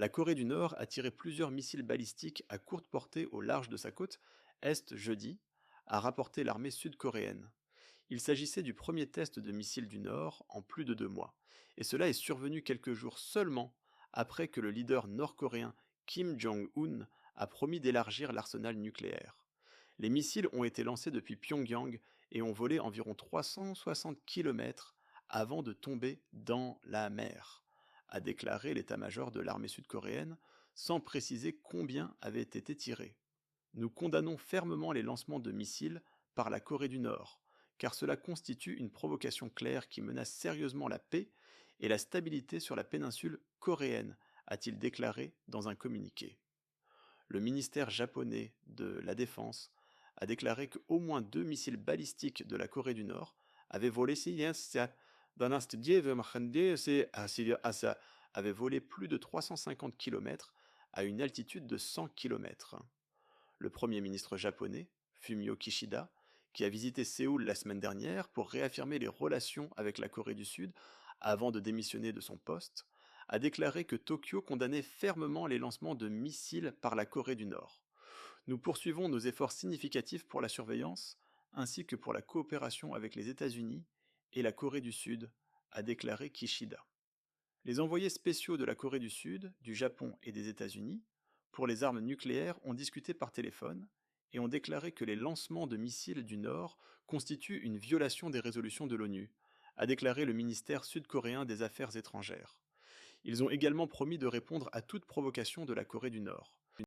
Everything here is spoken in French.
La Corée du Nord a tiré plusieurs missiles balistiques à courte portée au large de sa côte est jeudi, a rapporté l'armée sud-coréenne. Il s'agissait du premier test de missiles du Nord en plus de 2 mois, et cela est survenu quelques jours seulement après que le leader nord-coréen Kim Jong-un a promis d'élargir l'arsenal nucléaire. Les missiles ont été lancés depuis Pyongyang et ont volé environ 360 km avant de tomber dans la mer, a déclaré l'état-major de l'armée sud-coréenne, sans préciser combien avaient été tirés. Nous condamnons fermement les lancements de missiles par la Corée du Nord, car cela constitue une provocation claire qui menace sérieusement la paix et la stabilité sur la péninsule coréenne, a-t-il déclaré dans un communiqué. Le ministère japonais de la Défense a déclaré qu'au moins 2 missiles balistiques de la Corée du Nord avaient volé avaient volé plus de 350 km à une altitude de 100 km. Le Premier ministre japonais, Fumio Kishida, qui a visité Séoul la semaine dernière pour réaffirmer les relations avec la Corée du Sud avant de démissionner de son poste, a déclaré que Tokyo condamnait fermement les lancements de missiles par la Corée du Nord. Nous poursuivons nos efforts significatifs pour la surveillance, ainsi que pour la coopération avec les États-Unis et la Corée du Sud, a déclaré Kishida. Les envoyés spéciaux de la Corée du Sud, du Japon et des États-Unis pour les armes nucléaires ont discuté par téléphone et ont déclaré que les lancements de missiles du Nord constituent une violation des résolutions de l'ONU, a déclaré le ministère sud-coréen des Affaires étrangères. Ils ont également promis de répondre à toute provocation de la Corée du Nord.